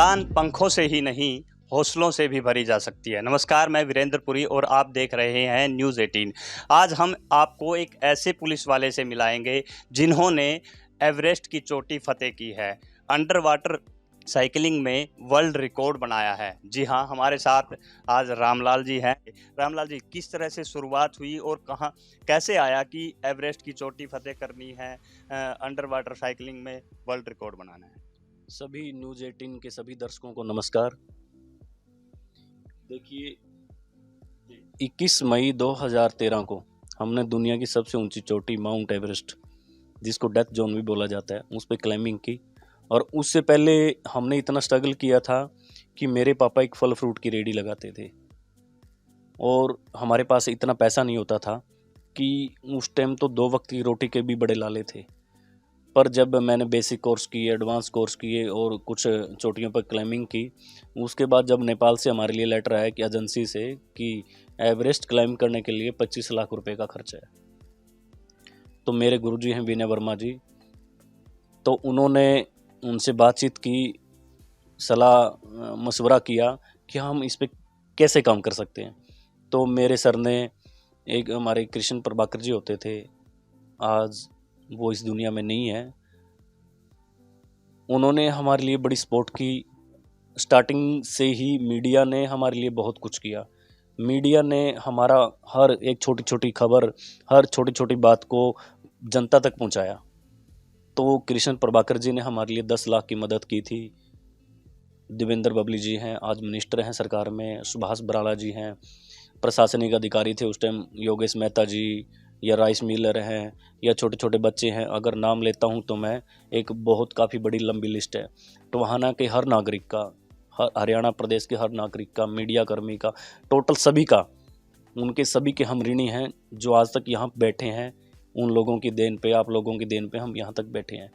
उड़ान पंखों से ही नहीं, हौसलों से भी भरी जा सकती है। नमस्कार, मैं वीरेंद्र पुरी और आप देख रहे हैं न्यूज़ 18। आज हम आपको एक ऐसे पुलिस वाले से मिलाएंगे जिन्होंने एवरेस्ट की चोटी फतेह की है, अंडर वाटर साइकिलिंग में वर्ल्ड रिकॉर्ड बनाया है। जी हाँ, हमारे साथ आज रामलाल जी हैं। रामलाल जी, किस तरह से शुरुआत हुई और कहाँ कैसे आया कि एवरेस्ट की चोटी फतेह करनी है, अंडर वाटर साइकिलिंग में वर्ल्ड रिकॉर्ड बनाना है? सभी न्यूज़ 18 के सभी दर्शकों को नमस्कार। देखिए, 21 मई 2013 को हमने दुनिया की सबसे ऊंची चोटी माउंट एवरेस्ट, जिसको डेथ जोन भी बोला जाता है, उस पर क्लाइंबिंग की। और उससे पहले हमने इतना स्ट्रगल किया था कि मेरे पापा एक फल फ्रूट की रेहड़ी लगाते थे और हमारे पास इतना पैसा नहीं होता था कि उस टाइम तो 2 वक्त की रोटी के भी बड़े लाले थे। पर जब मैंने बेसिक कोर्स किए, एडवांस कोर्स किए और कुछ चोटियों पर क्लाइंबिंग की, उसके बाद जब नेपाल से हमारे लिए लेटर आया कि एजेंसी से कि एवरेस्ट क्लाइंब करने के लिए 25 लाख रुपए का खर्चा है, तो मेरे गुरुजी हैं विनय वर्मा जी, तो उन्होंने उनसे बातचीत की, सलाह मशवरा किया कि हम इस पर कैसे काम कर सकते हैं। तो मेरे सर ने, एक हमारे कृष्ण प्रभाकर जी होते थे, आज वो इस दुनिया में नहीं है, उन्होंने हमारे लिए बड़ी सपोर्ट की। स्टार्टिंग से ही मीडिया ने हमारे लिए बहुत कुछ किया। मीडिया ने हमारा हर एक छोटी छोटी खबर, हर छोटी छोटी बात को जनता तक पहुंचाया। तो कृष्ण प्रभाकर जी ने हमारे लिए 10 लाख की मदद की थी। देवेंद्र बबली जी हैं, आज मिनिस्टर हैं सरकार में। सुभाष बराला जी हैं, प्रशासनिक अधिकारी थे उस टाइम। योगेश मेहता जी, या राइस मिलर हैं, या छोटे छोटे बच्चे हैं। अगर नाम लेता हूं तो मैं एक बहुत काफ़ी बड़ी लंबी लिस्ट है। टोहाना के हर नागरिक का, हरियाणा प्रदेश के हर नागरिक का, मीडिया कर्मी का, टोटल सभी का, उनके सभी के हम ऋणी हैं जो आज तक यहाँ बैठे हैं। उन लोगों की देन पे, आप लोगों की देन पे हम यहाँ तक बैठे हैं।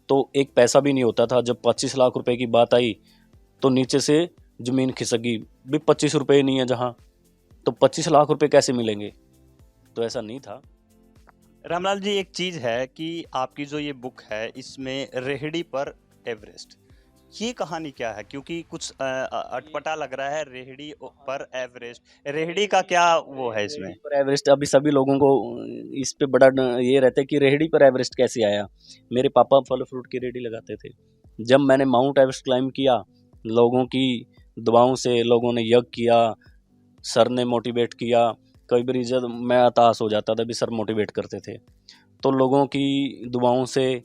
तो एक पैसा भी नहीं होता था। जब 25 लाख रुपए की बात आई तो नीचे से ज़मीन खिसक गई भी। 25 रुपये नहीं है जहाँ, तो 25 लाख रुपए कैसे मिलेंगे? तो ऐसा नहीं था। रामलाल जी, एक चीज़ है कि आपकी जो ये बुक है इसमें रेहड़ी पर एवरेस्ट, ये कहानी क्या है? क्योंकि कुछ अटपटा लग रहा है, रेहड़ी पर एवरेस्ट। रेहड़ी का क्या वो है इसमें? रेहड़ी पर एवरेस्ट, अभी सभी लोगों को इस पे बड़ा ये रहता है कि रेहड़ी पर एवरेस्ट कैसे आया। मेरे पापा फल फ्रूट की रेहड़ी लगाते थे। जब मैंने माउंट एवरेस्ट क्लाइंब किया, लोगों की दुआओं से, लोगों ने यज्ञ किया, सर ने मोटिवेट किया। कई बार जब मैं हताश हो जाता था भी सर मोटिवेट करते थे, तो लोगों की दुआओं से,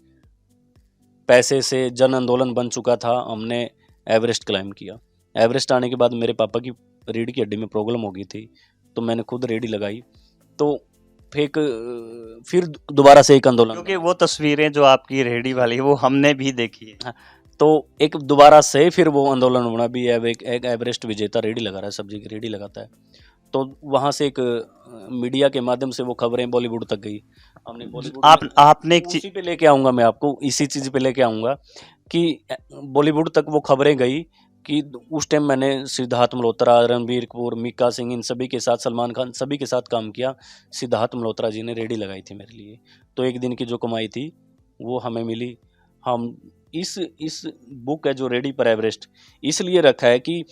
पैसे से जन आंदोलन बन चुका था। हमने एवरेस्ट क्लाइंब किया। एवरेस्ट आने के बाद मेरे पापा की रीढ़ की हड्डी में प्रॉब्लम हो गई थी, तो मैंने खुद रेहड़ी लगाई। तो फिर दोबारा से एक आंदोलन, क्योंकि वो तस्वीरें जो आपकी रेहड़ी वाली वो हमने भी देखी है। हाँ, तो एक दोबारा से फिर वो आंदोलन होना भी है। एक एवरेस्ट विजेता रेहड़ी लगा रहा है, सब्जी की रेहड़ी लगाता है। तो वहाँ से एक मीडिया के माध्यम से वो खबरें बॉलीवुड तक गई। हमने बॉलीवुड आपने एक उसी पे लेके आऊँगा, मैं आपको इसी चीज़ पे लेके आऊँगा कि बॉलीवुड तक वो खबरें गई कि उस टाइम मैंने सिद्धार्थ मल्होत्रा, रणबीर कपूर, मीका सिंह, इन सभी के साथ, सलमान खान, सभी के साथ काम किया। सिद्धार्थ मल्होत्रा जी ने रेहड़ी लगाई थी मेरे लिए। तो एक दिन की जो कमाई थी वो हमें मिली। हम इस बुक है जो रेहड़ी पर एवरेस्ट इसलिए रखा है कि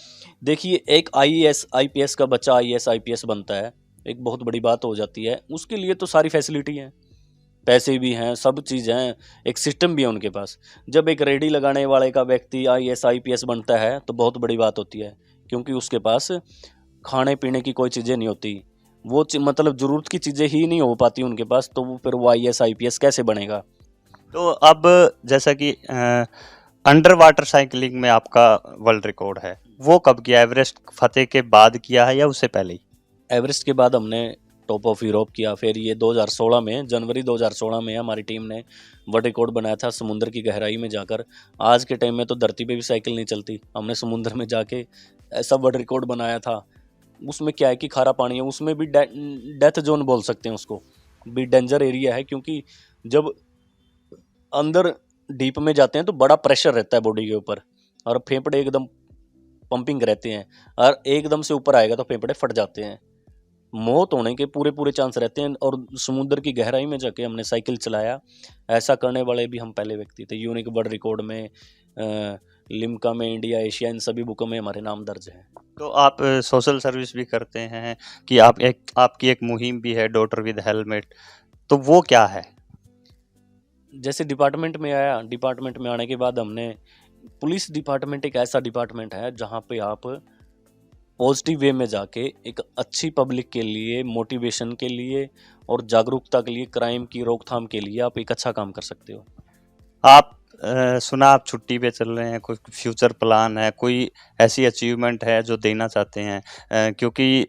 देखिए, एक आईएएस आईपीएस का बच्चा आईएएस आईपीएस बनता है, एक बहुत बड़ी बात हो जाती है। उसके लिए तो सारी फैसिलिटी है, पैसे भी हैं, सब चीज़ हैं, एक सिस्टम भी है उनके पास। जब एक रेहड़ी लगाने वाले का व्यक्ति आईएएस आईपीएस बनता है तो बहुत बड़ी बात होती है, क्योंकि उसके पास खाने पीने की कोई चीज़ें नहीं होती। वो मतलब ज़रूरत की चीज़ें ही नहीं हो पाती उनके पास, तो वो फिर वो आईएएस आईपीएस कैसे बनेगा? तो अब जैसा कि अंडर वाटर साइकिलिंग में आपका वर्ल्ड रिकॉर्ड है, वो कब किया? एवरेस्ट फतेह के बाद किया है या उससे पहले ही? एवरेस्ट के बाद हमने टॉप ऑफ यूरोप किया। फिर ये 2016 में, जनवरी 2016 में हमारी टीम ने वर्ल्ड रिकॉर्ड बनाया था समुद्र की गहराई में जाकर। आज के टाइम में तो धरती पे भी साइकिल नहीं चलती, हमने समुद्र में जाके ऐसा वर्ल्ड रिकॉर्ड बनाया था। उसमें क्या है कि खारा पानी है, उसमें भी डेथ जोन बोल सकते हैं उसको, भी डेंजर एरिया है। क्योंकि जब अंदर डीप में जाते हैं तो बड़ा प्रेशर रहता है बॉडी के ऊपर, और फेफड़े एकदम पंपिंग रहते हैं, और एकदम से ऊपर आएगा तो फेफड़े फट जाते हैं, मौत होने के पूरे पूरे चांस रहते हैं। और समुद्र की गहराई में जाके हमने साइकिल चलाया। ऐसा करने वाले भी हम पहले व्यक्ति थे। यूनिक वर्ल्ड रिकॉर्ड में लिम्का में, इंडिया एशिया, इन सभी बुकों में हमारे नाम दर्ज हैं। तो आप सोशल सर्विस भी करते हैं कि आपकी एक मुहिम भी है डॉटर विद हेलमेट, तो वो क्या है? जैसे डिपार्टमेंट में आया, डिपार्टमेंट में आने के बाद हमने, पुलिस डिपार्टमेंट एक ऐसा डिपार्टमेंट है जहाँ पे आप पॉजिटिव वे में जाके एक अच्छी पब्लिक के लिए, मोटिवेशन के लिए और जागरूकता के लिए, क्राइम की रोकथाम के लिए आप एक अच्छा काम कर सकते हो। आप सुना आप छुट्टी पे चल रहे हैं, कोई फ्यूचर प्लान है, कोई ऐसी अचीवमेंट है जो देना चाहते हैं? क्योंकि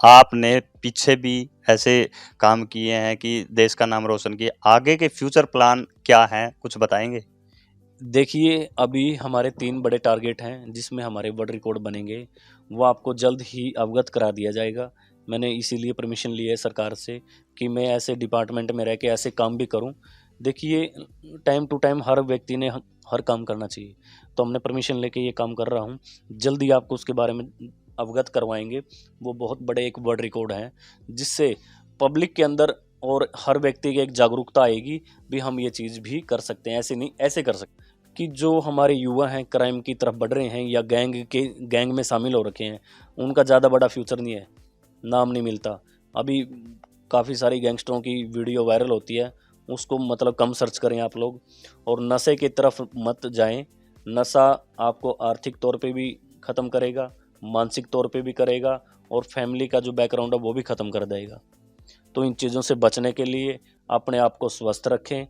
आपने पीछे भी ऐसे काम किए हैं कि देश का नाम रोशन किया, आगे के फ्यूचर प्लान क्या हैं, कुछ बताएंगे? देखिए, अभी हमारे 3 बड़े टारगेट हैं जिसमें हमारे वर्ल्ड रिकॉर्ड बनेंगे, वो आपको जल्द ही अवगत करा दिया जाएगा। मैंने इसीलिए परमिशन ली है सरकार से कि मैं ऐसे डिपार्टमेंट में रह के ऐसे काम भी करूं। देखिए, टाइम टू टाइम हर व्यक्ति ने हर काम करना चाहिए, तो हमने परमिशन लेके ये काम कर रहा हूं। जल्दी आपको उसके बारे में अवगत करवाएंगे। वो बहुत बड़े एक वर्ल्ड रिकॉर्ड है, जिससे पब्लिक के अंदर और हर व्यक्ति की एक जागरूकता आएगी भी हम ये चीज़ भी कर सकते हैं, ऐसे नहीं ऐसे कर सकते। कि जो हमारे युवा हैं क्राइम की तरफ बढ़ रहे हैं या गैंग में शामिल हो रखे हैं, उनका ज़्यादा बड़ा फ्यूचर नहीं है, नाम नहीं मिलता। अभी काफ़ी सारी गैंगस्टरों की वीडियो वायरल होती है, उसको मतलब कम सर्च करें आप लोग, और नशे की तरफ मत जाएं। नशा आपको आर्थिक तौर पे भी ख़त्म करेगा, मानसिक तौर पे भी करेगा, और फैमिली का जो बैकग्राउंड है वो भी ख़त्म कर देगा। तो इन चीज़ों से बचने के लिए अपने आप को स्वस्थ रखें।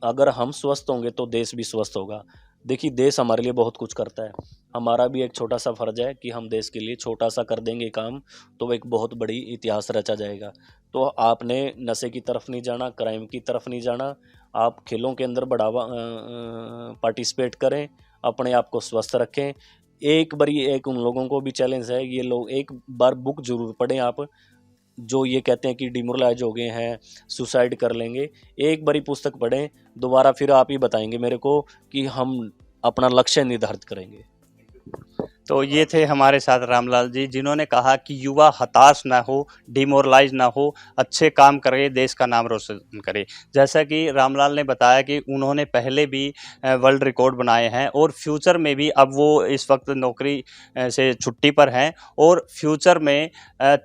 अगर हम स्वस्थ होंगे तो देश भी स्वस्थ होगा। देखिए, देश हमारे लिए बहुत कुछ करता है, हमारा भी एक छोटा सा फ़र्ज है कि हम देश के लिए छोटा सा कर देंगे काम, तो एक बहुत बड़ी इतिहास रचा जाएगा। तो आपने नशे की तरफ नहीं जाना, क्राइम की तरफ नहीं जाना, आप खेलों के अंदर बढ़ावा पार्टिसिपेट करें, अपने आप को स्वस्थ रखें। एक बारी एक उन लोगों को भी चैलेंज है, ये लोग एक बार बुक ज़रूर पढ़ें आप, जो ये कहते हैं कि डिमोरलाइज हो गए हैं, सुसाइड कर लेंगे। एक बारी पुस्तक पढ़ें, दोबारा फिर आप ही बताएंगे मेरे को कि हम अपना लक्ष्य निर्धारित करेंगे। तो ये थे हमारे साथ रामलाल जी, जिन्होंने कहा कि युवा हताश ना हो, डिमोरलाइज ना हो, अच्छे काम करे, देश का नाम रोशन करे। जैसा कि रामलाल ने बताया कि उन्होंने पहले भी वर्ल्ड रिकॉर्ड बनाए हैं और फ्यूचर में भी, अब वो इस वक्त नौकरी से छुट्टी पर हैं और फ्यूचर में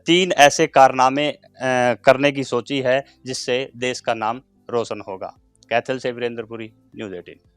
3 ऐसे कारनामे करने की सोची है जिससे देश का नाम रोशन होगा। कैथल से वीरेंद्रपुरी, न्यूज़ 18।